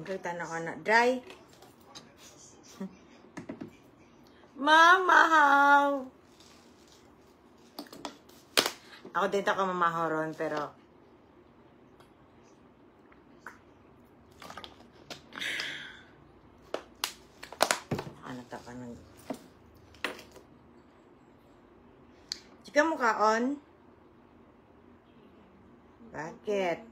Kita na ka na. Dry. Mamahaw. Ako dito ka mamahaw ron, pero nata ka nang chika mo kaon? Bakit?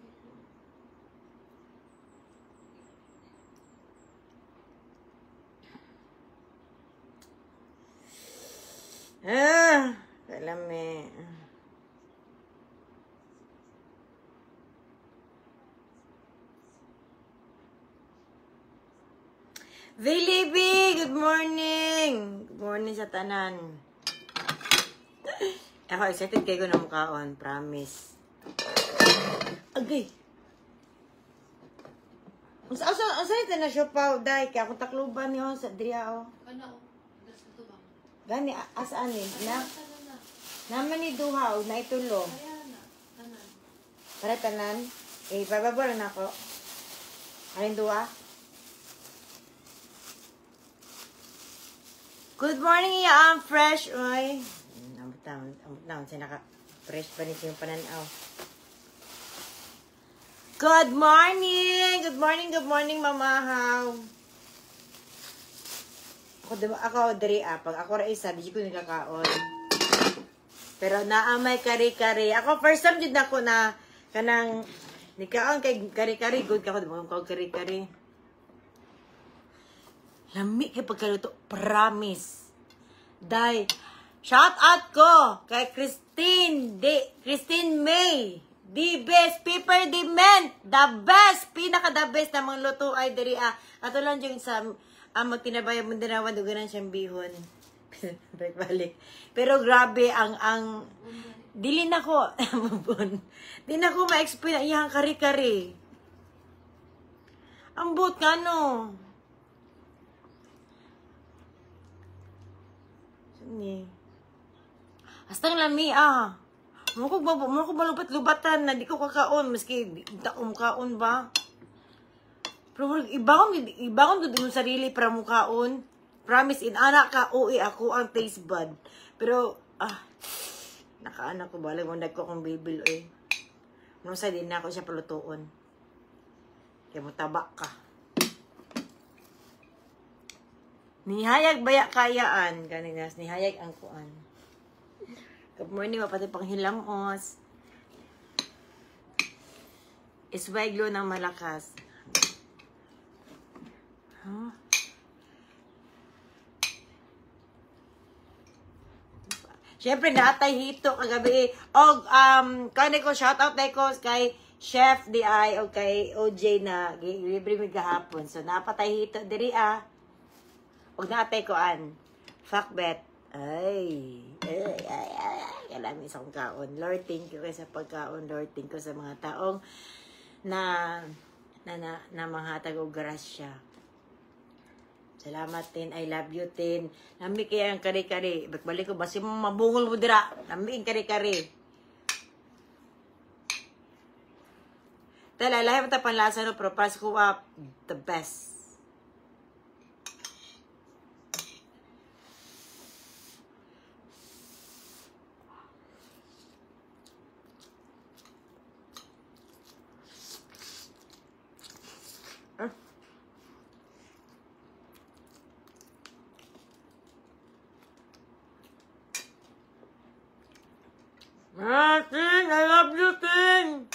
Kalame. Vilibi, good morning. Good morning sa tanan. Ako excited kayo na mukhaon, promise. Agay. Asa ito na siya pa, day, kaya akong takluban niyo sa driya, oh. Ano, ito ba? Gani, asaan eh? Naman ni Duhaw, na itulo. Tanan. Para tanan? Eh, bababa na ako. Alin duha? Good morning, I'm fresh, oy. Amot na, siya naka-fresh pa niya yung pananaw. Good morning! Good morning, mamahaw. Ako dari pag ako ra isa, di ko nagkakaon. Pero naamay kari-kari. Ako first time jud nako na kanang nikaon kay kari-kari, good ka ko di mo kari-kari. Lami kay pagkaluto, promise. Dai, shout out ko kay Christine May. The best, Pepper the Man. The best, pinaka-the best na mga luto ay diri ato lang yung sa magtinabayan mo dinawan, duganan siyang bihon. Balik. Pero grabe, ang dili na ko, di na ko ma-explain iyang kari-kari. Ang buot nga, no? Sini. Hastang lami, Mo ko malupat-lubatan na di ko kakaon, maski taong kaon ba? Pero ibang doon yung sarili para mukaon. Promise, anak ka, uwi ako ang taste bud. Pero, nakaanak ko ba? Wandag ko akong bibil, eh. Manusa din na ako siya palutuon. Kaya mo tabak ka. Nihayag baya kayaan. Kaninas, nihayag ang kuan. Good morning, mapati pang hilamos. Isweglo ng malakas. Huh? Siyempre, naatay hito kagabi. O, kani ko, shoutout na ko kay Chef D.I. o kay OJ na libre mi gahapon. So, napatay hito diri, Huwag naatay ko, Fuck bet. Ay. Alam, isang kaon. Lord, thank you sa pagkaon. Lord, thank you sa mga taong na mga tagong grasya. Salamat, Tin. I love you, Tin. Nami kaya ang kari-kari. Balik ko, basi mabungol mo dira. Nami ang kari-kari. Tala, lahi mo tapang lasa, no? Pero pas ko the best. Tin, I love you, Tin!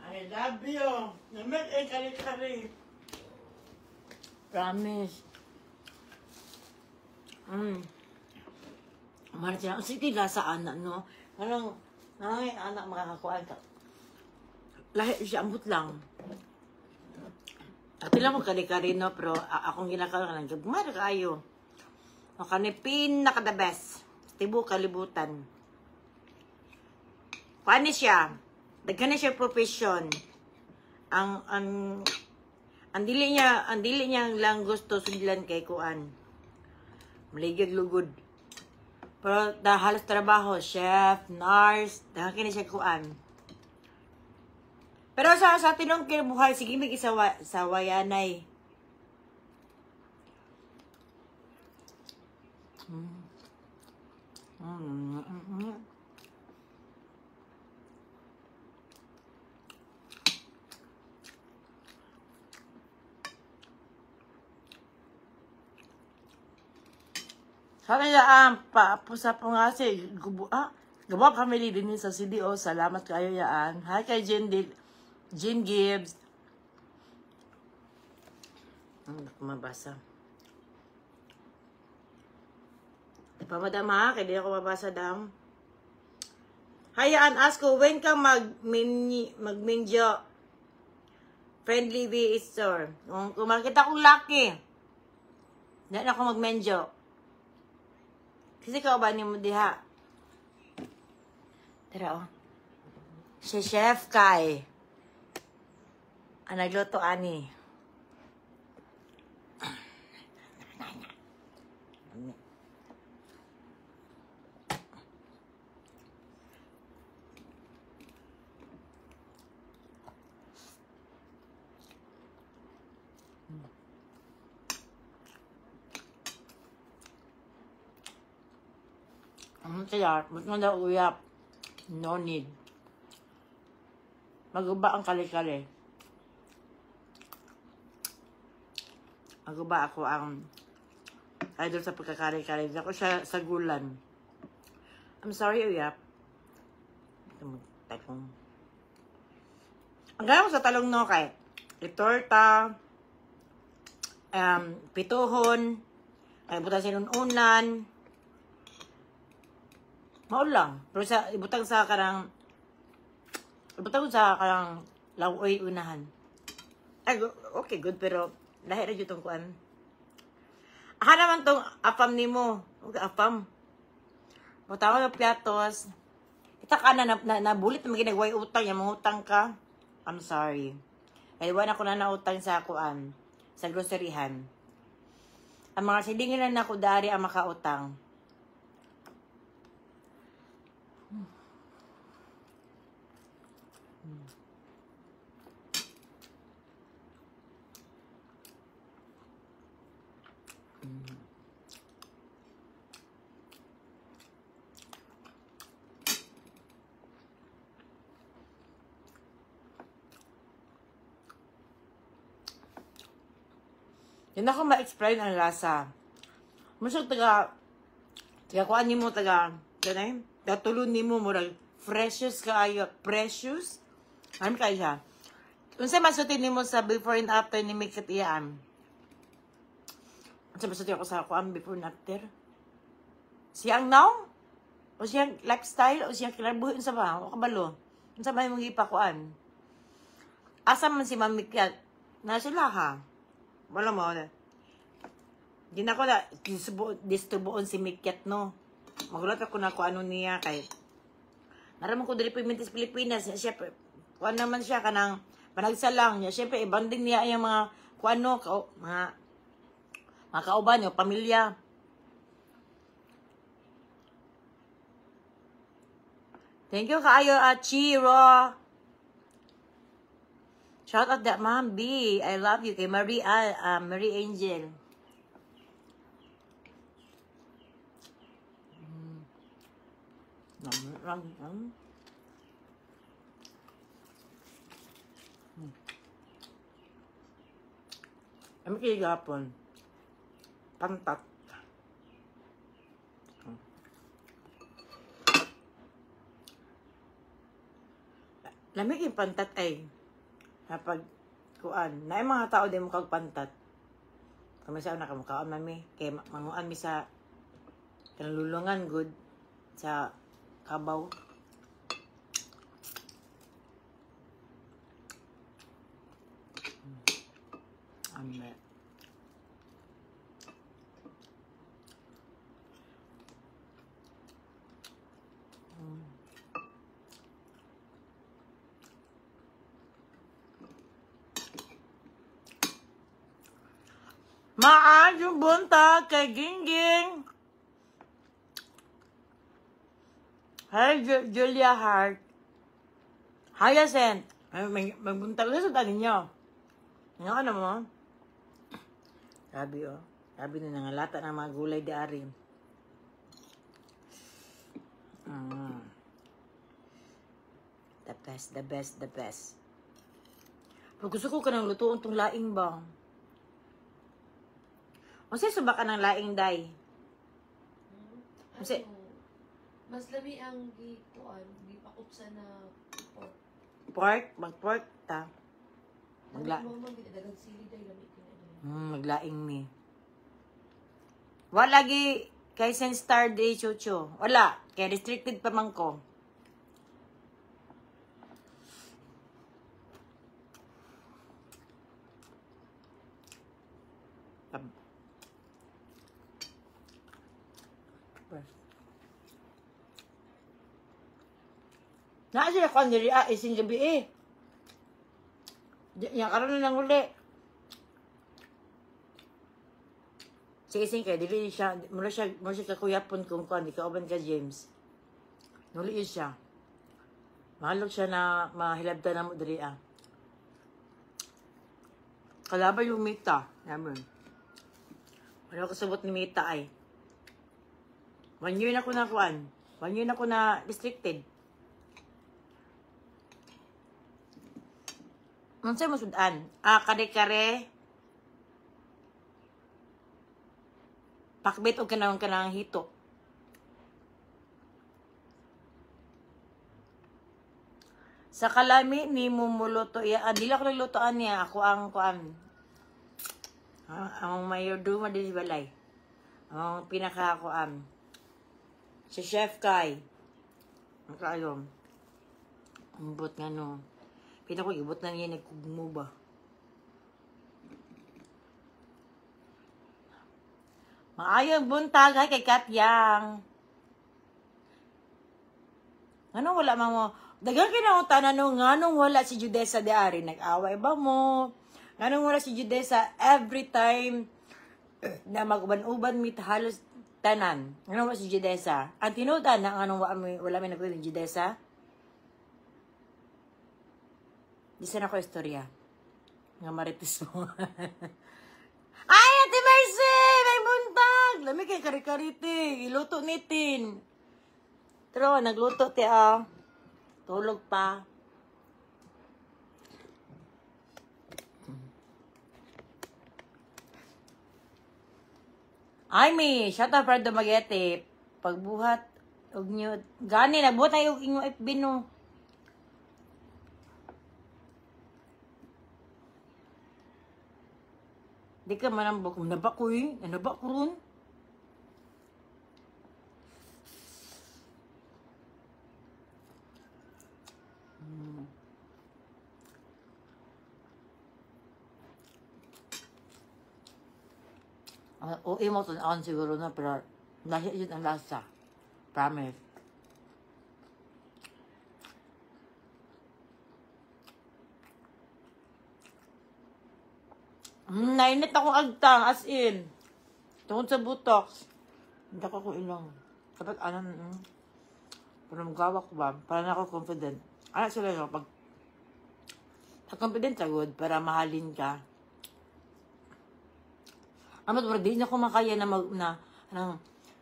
I love you. Namit ay kari-kari. Promise. Marcia, sige lasa anak, no? Anong, ay, anak makakakuan ka. Lahi siya, ambot lang. At lang mo kari-kari, no? Pero akong ginakaw ka lang. Gumara kayo. O kanipin na ka the best. tibuok kalibutan. Paano siya? Daghan na siya profession. Ang dili niya lang gusto sudlan kay kuan. Maligid lugod. Pero halos trabaho, chef, nurse, daghan kini siya kuan. Pero sa tinong kinabuhay, sige may sa wayanay. Sa kaya pusa po nga si Gabo family din sa CDO. Salamat kayo yaan. Hi kay Jean Gibbs. Hindi ko mabasa. Di pa madam ha? Kaya di ako mabasa dam. Hayaan, ask ko, when ka magminjo friendly visitor? Kung makita kong lucky, hindi na ako magmenjo. Kasi ka ba niyo mo diha? Tara oh. Si Chef Kai. Ang nagluto ani. Kaya, ba't mo daw uyap? No need. Maguba ang kali-kali. Maguba ako ang idol sa pagkakali-kali. Hindi ako siya sa gulan. I'm sorry, uyap. Ang gano'n ko sa talong no kay itorta, pituhon, ay buta sinununan, maul lang. Pero sa ibutang sa karang lawoy unahan. Ay, okay, good. Pero lahi na dito itong kuan. Aha naman itong apam ni mo. Okay, apam. Butang ko piatos. Kita ka na nabulit na maginagway utang. Yung mga utang ka. I'm sorry. Ay, wala ako na nautang sa kuan. Sa groceryhan. Ang mga silingin na ako dari ang makautang. Yan ako ma-explain ang lasa. Masag kuan ni mo kanay, tulon ni mo murag precious kaayo, precious. Ano kaya siya? Unsa masutin ni mo sa before and after ni Mikit iyaan? Unsa masutin ako sa kuan before and after? Siyang now? O siyang lifestyle? O siyang kinabuhi? Unsa ba? O kabalo? Unsa ba yung ipakuan? Asa man si Ma'am Mikit? Na sila ha? Wala mo na. Di na ko na distribuon si Mikyat, no. Magulat ako na kung ano niya kay. Naraman ko dali Pimentas Pilipinas. Siyempre, kuan naman siya kanang panagsalang niya. Siyempre, ibang din niya yung mga kuan no, mga kauban niyo, pamilya. Thank you kaayo, Chiro. Shout out that Mom B. I love you. Kay Marie Angel. Ano kayo gapon? Pantat. Lamig yung pantat ay kapag kuan. Na yung mga tao din mo kagpantat. Kami sa una kamukaan mami. Kaya manguan mi sa kanalulungan good sa kabaw. Ame. Maayong buntag kay Gingging. Hi, Julia Hart. Hyacinth. Magbuntag na sa tanin niyo. Ano mo? Sabi oh. Sabi na nangalata ng mga gulay di ari. The best, the best, the best. Pero gusto ko ka ng lutuon tong laing ba? Kasi suba ka ng laing day. Kasi, mas lami ang gipakot sa na pork. pork, mag-pork ta. Dagang sili day lami kinay. Maglaing mi. Wala lagi kay Sen Star Day Chucho. Wala. Kaya restricted pa man ko. Naa siya kung niri ising gabi eh. Yang karon na lang uli. Sige kay dili siya mula siya kakuyapon kung kuan di ka uban ka James. Nuli siya. Mahalog siya na mahilabta na mo diri ah. Kalaba yung Mita. Naman. Wala ko sabot ni Mita ay. 1 year na ko na kuan. 1 year na ko na restricted. Unsay mo sudan? Kare-kare. Pakbit o kanang hito. Sa kalami ni mo muluto iya. Dili ko naglutoan niya. Ako ang kuan. Ang mayorduma din si balay. Ang pinaka kuan. Si Chef Kai. Ang kaayom. Ang bot nga no. Pinako ibot na niya nagkugmo ba. Maayong buntag ay kay Katyang. Anong wala mo? Dagang kinautan ano nganong wala si Judesa de Ari nag-away ba mo? Nganong wala si Judesa every time na mag-uban-uban mit halos tanan. Nganong wala si Judesa? Ang tinutan na anong wala may nagkulit ni Judesa? Di sana ko istorya. Nga marites mo. Ay, Ate Mercy! May buntag! Lami kay kari-kariti. Iluto nitin. Pero, nagluto ti tulog pa. Ay, mi. Shout out for the Magete. Pagbuhat. Og nyo. Gani, nagbuhat na yung inyong FB no. Di ka manambok. Nabak ko eh. Nabak ko ron. Uwi mo tunaan siguro na pero lahi yun ang lasa. Promise. Nainit ako agtang, as in. Tungkol sa butox. Hindi ako ilang. Dapat pero magawa ko ba? Para na ako confident. Ano sila no? Pag confident sa good, para mahalin ka. Pero di na ko makaya na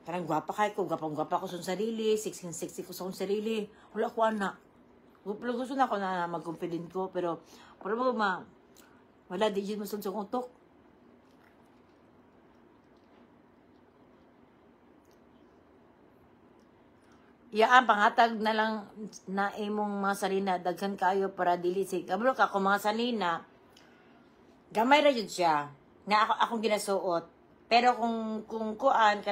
parang gwapa kayo ko, gwapa ko sa sarili, 1660 ko sa akong sarili. Wala ko anak. Gusto na ako na mag-confident ko, pero wala, di dyan masunod sa utok. Iyaan, pangatag na lang na imong mga salina, daghan kayo para dilisig. Kabalo ka, kung mga salina, gamay na yun siya, na akong ginasuot. Pero kung kuan,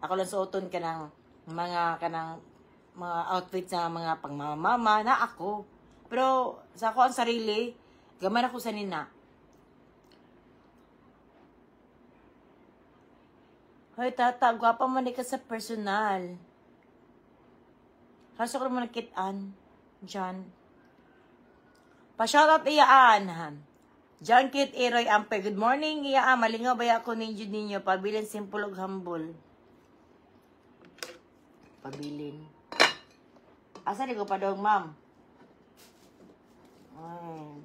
ako lang suoton kanang mga outfit sa mga pangmamama, na ako. Pero sa ako ang sarili, gamay na ko sa nina. Hoy, tata, gwapa man ka sa personal. Kaso ko naman nakitaan. Diyan. Pa-shoutout iyaan. John Kit Eroy Amper. Good morning. Iya, malingaw ba ako ninyo pabilin simple ug humble. Pabilin. Asa di ko pa dong, ma'am? Ay.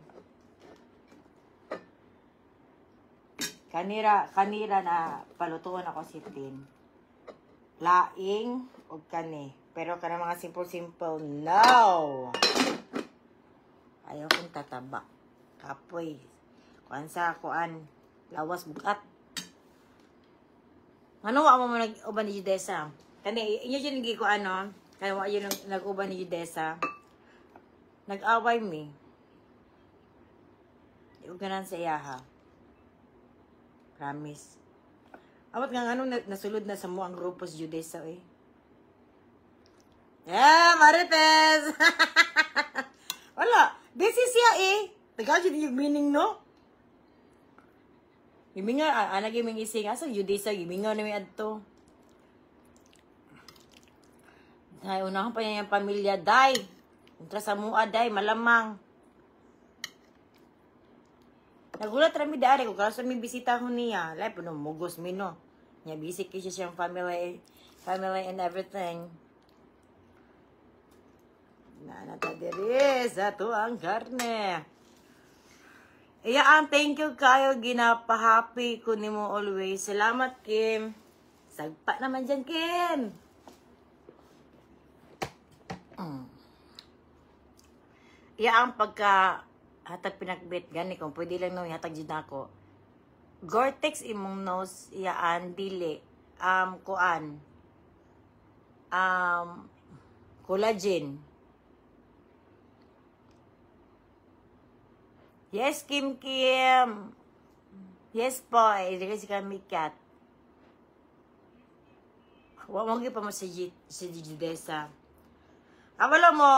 Kanira na palutuan ako si Tin. Laing o kani. Pero kana mga simple, no! Ayaw kong tataba. Kapoy. Kuan sa kuan. Lawas bukat. Ano wa mo nag-uban ni Judesa? Kani, inyo dyan nagi ko ano. Kaya wa yun nag-uban ni Judesa. Nag-away mi. Iuganan sa iyaha. Promise. Awat nga anong nasulod na sa mo ang grupo sa Judesa eh. Yeah, Marites! Wala. This is siya eh. Tagal dyan yung meaning, no? Giminga, anak yung ising. Asa Judesa, giminga na may adto. Ay, unahan pa niya yung pamilya, day. Untra sa mua, day, malamang. Nagulat rami dari ko kasi may bisita ko niya. Lai puno mugos mi no. Nya bisik kasi siyang family and everything. Na ta diri sa to ang karne. Iya ang thank you kayo ginapahappy ko nimo always. Salamat Kim. Sagpa naman diyan Kim. Iya ang pagka hatag pinagbit gani kung pwede lang no hatag jud nako. Gore-Tex imong nose iyaan dili kuan collagen. Yes Kim. Yes po, hindi kasi kami cat. Wa mo gyud pa mo si Judesa. Awala mo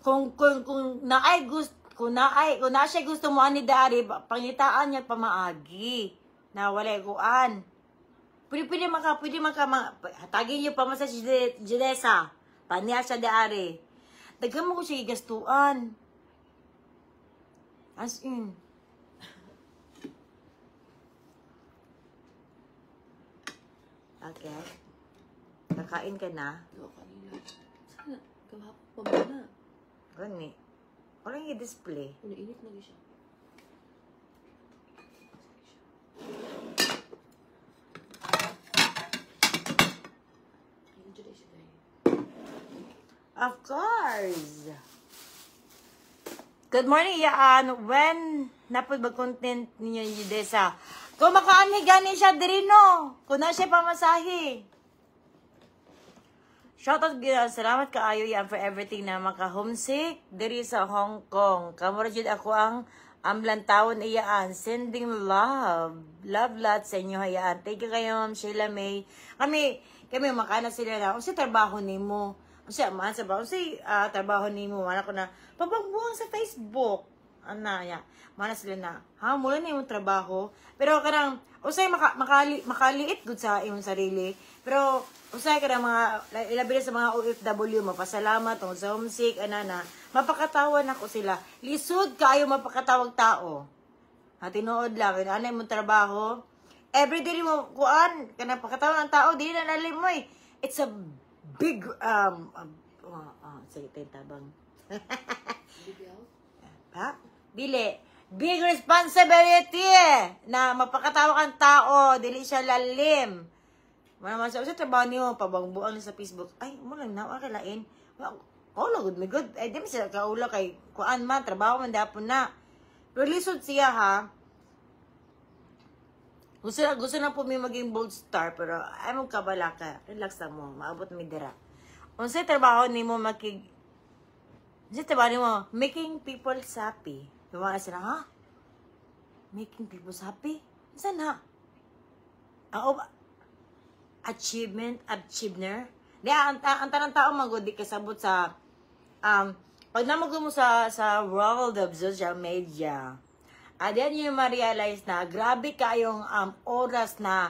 kung naay gusto kung na siya gusto mo ani dari, pangitaan niya pamaagi. Na wala kuan. Pwede maka hatagin niyo pa mo sa Judesa. Paniya siya dari. Daghan mo ko siya igastuan. As in. Okay. Kakain ka na? Oo, kanina. Sana, kahapon pa muna. Gani. Walang i-display. Init na siya. Of course. Good morning, Yaan. When napod ba content ninyo ni Judesa? Kung makaani gani siya diri no. Kung na siya pamasahe. Shoutout gina, salamat kaayo yan for everything na maka-homesick diri sa Hong Kong. Kamura jud ako ang amlantawon iyaan. Sending love. Love lot sa inyo hayaan. Thank you kayo, Ma'am Sheila May. Kami makana sila na. Kasi trabaho ni mo. Kasi aman sa ba? Kasi trabaho ni mo. Mana ko na pabagbuang sa Facebook. Ana ya. Mana sila na. Ha, mula na yung trabaho. Pero karang usay makaliit gud sa imong sarili. Pero usay ka mga, ilabi sa mga OFW, mapasalamat tungkol sa homesick, anana, mapakatawan ako sila. Lisod kayo mapakatawag tao. Tinuod lang, anay mong trabaho. Everyday mo, kuan, ka napakatawan ng tao, di na nalim mo eh. It's a big, sige, tabang. Ha? Dili. Big responsibility na mapakatawa kang tao, dili siya lalim. Manaman sa trabaho niyo, pabangbuang sa Facebook. Ay, mo lang na, akalain. Oh, good, may good. Ay, di mo siya kaula kay kuan man, trabaho man dapon na. Pero lisod siya ha. Gusto na po may maging bold star, pero ay mong kabala ka. Relax na mo, maabot mi dira. Unsay trabaho ni mo unsay trabaho ni mo, making people happy. Diba sila, ha? Making people happy? Saan ha? Achiever. Di, ang tanang tao magudi kasabot sa, pag namag mo sa world of social media, diyan nyo ma-realize na grabe kayong oras na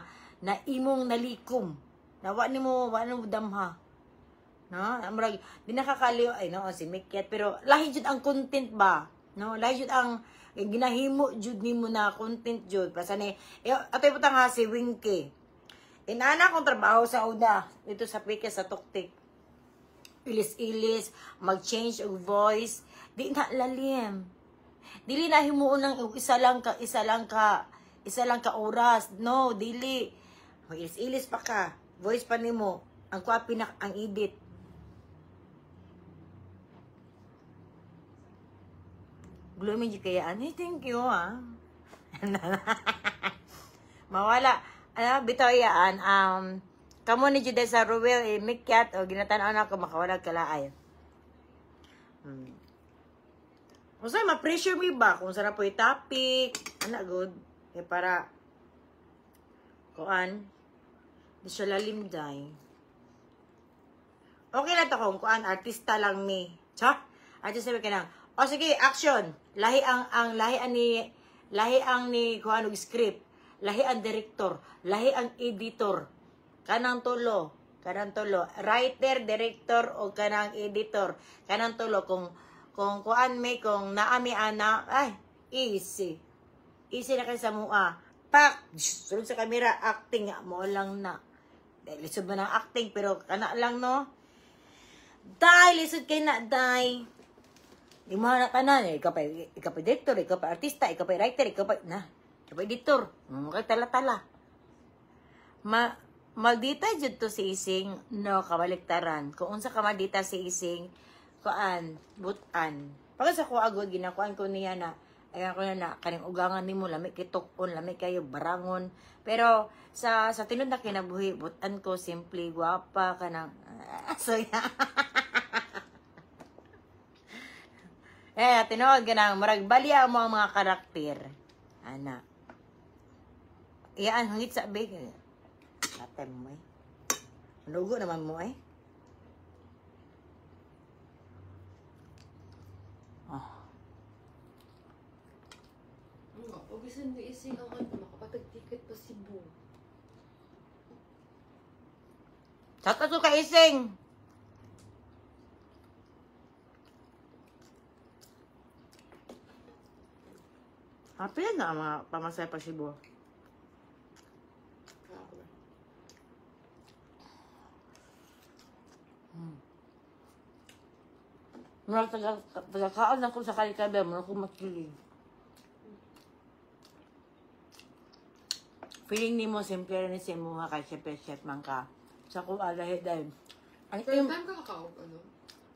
imong nalikom. Na wala mo damha. No? Di nakakaliw, ay no, si Mikyat, pero lahi jud ang content ba? No? Lahi jud ang, Kay ginahimo jud nimo na content jud para sa ni atoy putang nga si Winky. Inana kong trabaho sa una dito sa Pika sa Tuktik. Ilis-ilis, mag-change og voice, di na lalim. Dili na himuon ng isa lang ka oras. No, dili. Mag-ilis-ilis pa ka. Voice pa nimo. Ang kuha ang edit. Gloomy di kaya, thank you, Mawala. Bitaw yaan, kamo ni Jude sa Ruel, mikyat, o ginatanaw na ako, makawalag kalaay. Kung saan, ma-pressure me ba? Kung saan na po yung topic, good. Para, kuan, di siya lalim day. Okay na to kung kuan, artista lang me. Artista me ka nang, o sige, action. Lahi ang ni kuan og script. Lahi ang director, lahi ang editor. Kanang tulo. Writer, director o kanang editor. Kanang tulo kung kuan may kung naami ana, ay easy. Easy na kay sa mua. Pak, sulod sa camera, acting mo lang na. Lisod mo ng acting pero kana lang no. Lisod kay na Di mo na tanan, ikaw pa director, ikaw pa artista, ikaw pa writer, ikaw pa editor. Kay tala-tala. Maldita jud to si Ising, no, kabaliktaran. Kung unsa ka maldita si Ising, kuan, butan. Pag sa ko agod, ginakuan ko niya na, ayan ko na, kaning ugangan ni mo, lami kitukon, lami kayo, barangon. Pero, sa tinod na kinabuhi, butan ko, simple, guwapa, kanang, so, tinood ka nang maragbali ang mga karakter. Ana. Iyaan, hangit sa big. Latem mo eh. Manugo naman mo eh. Huwag isan mo ising ang makapatag-ticket pa si Bo. Saka ka ising. Happy na ang mga pamasaya pa si Bo. Murag tagakaan ako sa kalikabe, murag ko makilig. Feeling ni mo, simple rin si mo kay chef man ka. Sa kung alahe dahil. First time ka kakaog,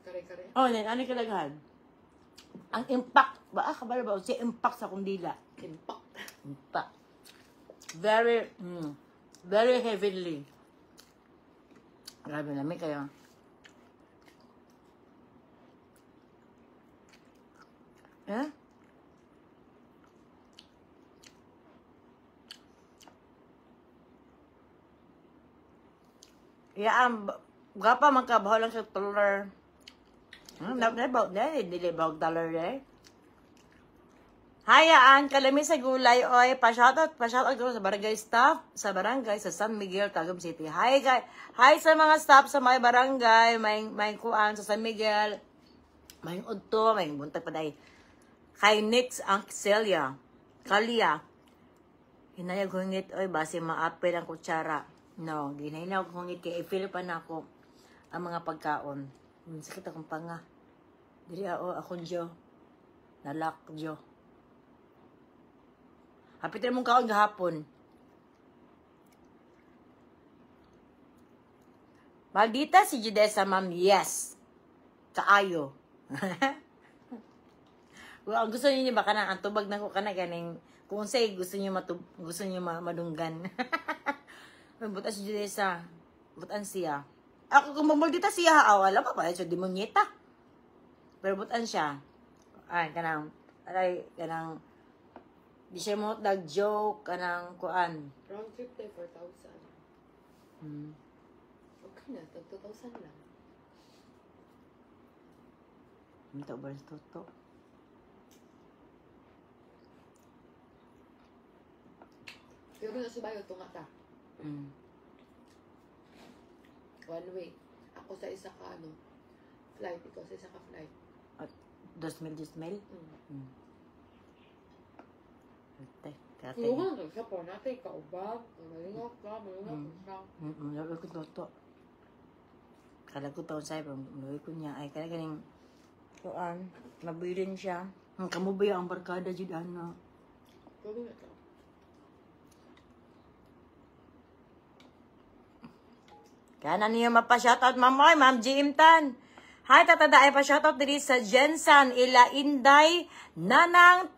Kare-kare? Oh, ano kalaghan? Ang impact, kabalo ba? Si impact sa kundila. Impact. Very heavily. Grabe namin kayo. Eh? Gapa magkabaho lang sa $. Dili ba $, eh? Hayaan, kalami sa gulay, oy, pa-shoutout ko sa barangay staff, sa San Miguel, Tagum City. Hi sa mga staff sa may barangay, may kuan sa San Miguel, may udto, may buntag pa dahi. Kay Nix ang Celia, Kalia. Hinayag hungit, oy, base maapil ang kutsara. No, ginayag hungit kay i-feel pa na ako ang mga pagkaon. Sakit akong panga. Dili akong Jo. Nalak Jo. Hapit rin mong kaon gahapon. Maldita si Judesa, ma'am. Yes. Kaayo. Well, gusto niyo ba ka na? Ang tubag na ko ka na ganing. Kung say, gusto niyo madunggan. Butan si Judesa. Butan siya. Ako kung mamaldita siya, wala pa pa. So, demonyeta. Pero butan siya. Ay, kanang di siya mo nag-joke kanang kuan. Round trip tayo 4,000. Okay na, 2,000 lang. Ito ba ito to? Pero na subayo, tunga ta. One way. Ako sa isa ka, flight. Ikaw sa isa ka flight. At 2,000. Luha na siya po natin kaubab. Malingok ka, malingok ka. Lagi ko toto. Kala ko taon sa'yo, lagi ko niya. Ay, kaya ganing, kuan, mabirin siya. Kamu ba yung barkada dyan, ano? Pwede na ito. Kaya na niyo mapa-shoutout, Ma'am Moy, Ma'am Jim Tan. Hi, tatada ay pa-shoutout diri sa Jensan, Ila Inday, Nanang,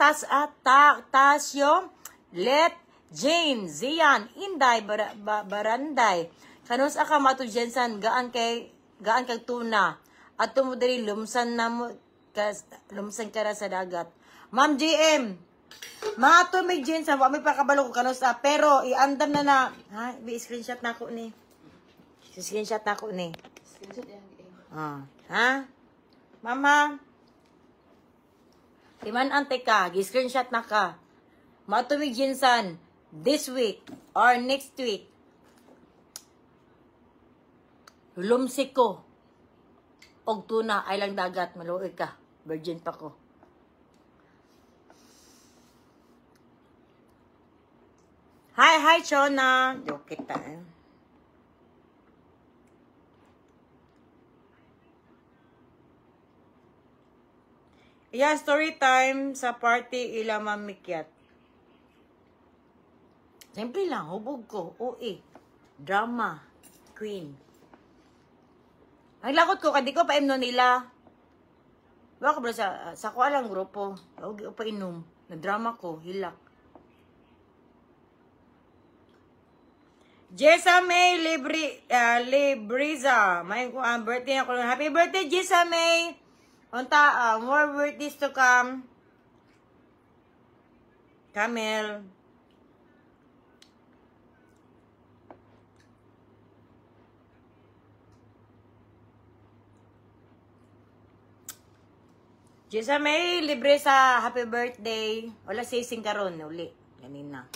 Tasyo, Let, Jane, Zian, Inday, Baranday. Kanus aka mato Jensan, gaan kay tuna. At tumudiri, lumsan ka ra sa dagat. Ma'am GM, mga to may Jensan, wa may pakabalo ko kanus pero iandam na. Ha, i-screenshot na ako ni. Screenshot na ako ni. Screenshot yan. Ha? Mama? Timan ante ka, gi-screenshot na ka. Matumig Jinsan, this week or next week. Lumsik ko. Og tuna, ay lang dagat, maluoy ka. Virgin pa ko. Hi, Chona. Joke kita story time sa party ila mamikyat. Simple lang, hubog ko. OA. Drama. Queen. Ang lakot ko, kadi ko paimno nila. Baka ba sa ko alang grupo. Huwag pa inom. Na-drama ko, hilak. Jessa May Libriza. May birthday ako. Happy birthday, Jessa May! Unta, more birthdays to come. Camel. Jessa May, libre sa happy birthday. Wala sising karon uli. Ganina.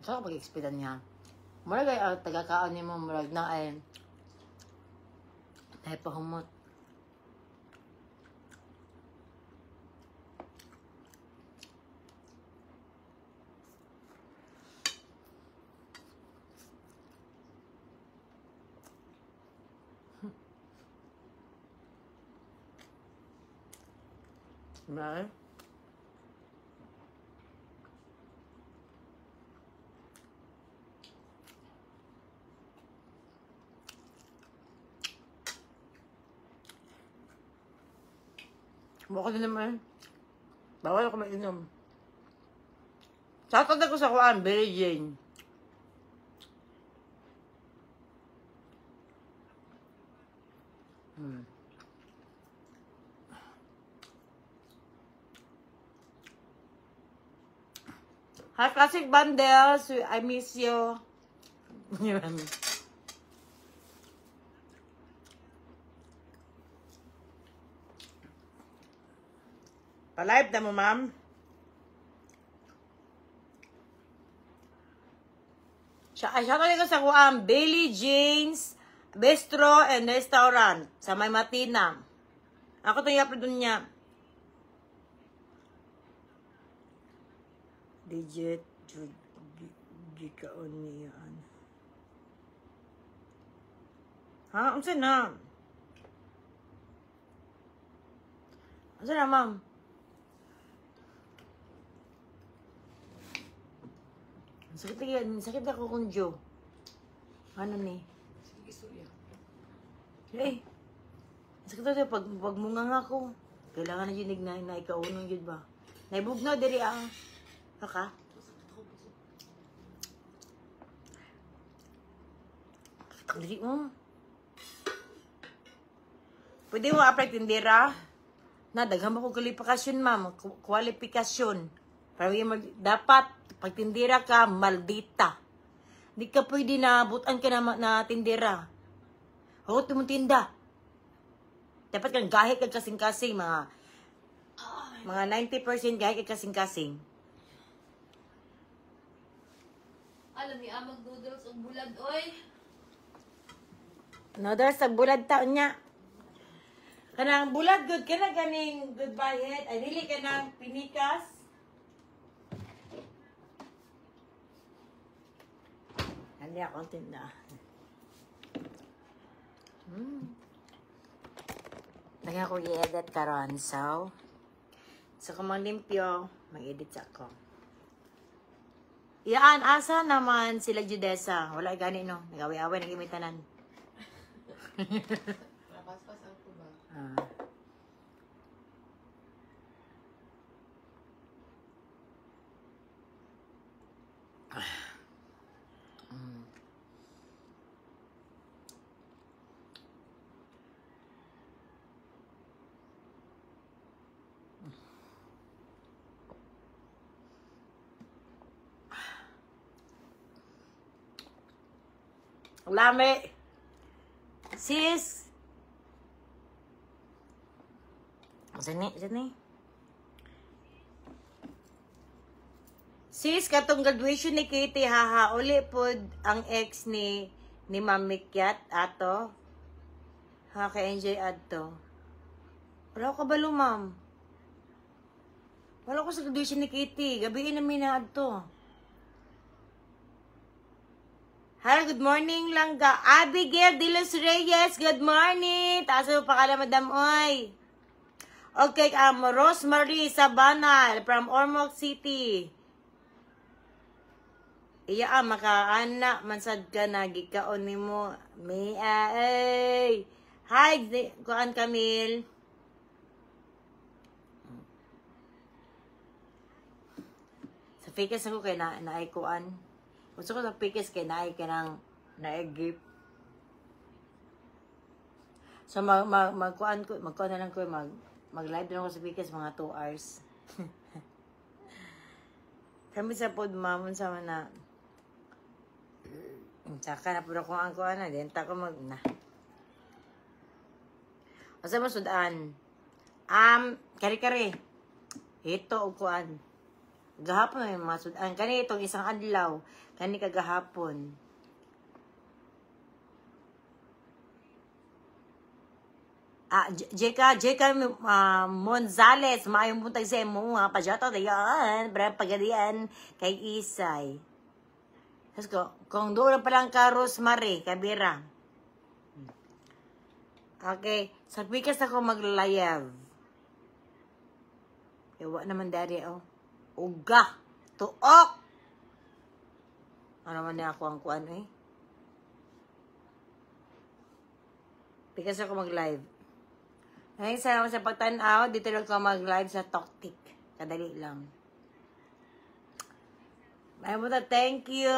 Saan ka pag-expedan niya? Murag ay taga-kaan niya mo, murag na ay dahil pa humot. Right? Baka din naman. Bawal ako mainom. Shoutout ako sa kuan, Mary Jane. Hi, Classic Bundles. I miss you. Pa-live na mo, ma'am. Shoutout ko sa kuan, Bailey Jane's Bistro and Restaurant sa May Matina. Ako itong i-upload niya. Digit, gikaon niya. Ha? Ang sana? Ang sana, ma'am? Sakit ako kung Joe. Ano ni? Eh, sakit ako pag mungang ako. Kailangan na yun na ikaunong yun ba? Naibugnaw diri ang haka. Diri mo. Pwede mo apply tindera. Na, daghang mo kong kwalifikasyon, ma'am. Kwalifikasyon. Para dapat pag tindera ka, maldita. Di ka pwede na butan ka na tindera. Huwag mo tinda. Dapat kang gahit kang kasing-kasing, mga Mga 90% gaya kay kasing-kasing. Alam ni amag noodles og bulad oy. Noodles sa bulad taon niya. Kanang bulad good kana ganing goodbye head. Ay dili kanang pinikas. Hindi ako tinda. Lagyan ko i-edit karon. So kung limpyo, mag-edit sa ako. Iyaan, asa naman sila Judesa? Wala gani no. Nagawi-away, nag-imitanan. Napaspas ako ba? Lami. Sis. Sini. Sis, katong graduation ni Katie, haha, uli pod ang ex ni Ma'am Mikyat, ato. Ha, ka-enjoy adto. Wala ko balo, ma'am. Wala ko sa graduation ni Katie. Gabiin namin na adto. Hi, good morning lang ga. Abigail de los Reyes, good morning. Taas mo pa kala, madam, oy. Okay, Rosemary Sabanal from Ormoc City. Iya, makaana, mansad ka na, gikaon ni mo. Mia, ay. Hi, kuan Camille. Sa fakes ako kay naay kuan. Gusto ko sa pikis kay naay ka ng naigip. So, magkuhan na lang ko, mag-live din ako sa pikis mga 2 hours. Kami sa pod, mamon sa na, saka na po ako ang kuhan na, denta ko na. O sa masudan, kari-kari, ito o kuhan. Gahapon may mga sudan. Kani itong isang adlaw. Kani kagahapon. Jeka Monzales. Maayong buntag sa imo. Pajato na yan. Brad pagadian kay Isay. Tapos kung doon pa lang ka Rosemary, Kabira. Okay. Sa pikas ako mag-live. Ewa naman dari oh. Uga. Tuok. Ano man niya ako ang kuan eh. Pikas ako mag-live. Ngayon sa pagtanaw, dito lang ako mag-live sa Toktik. Kadali lang. Ay mo thank you.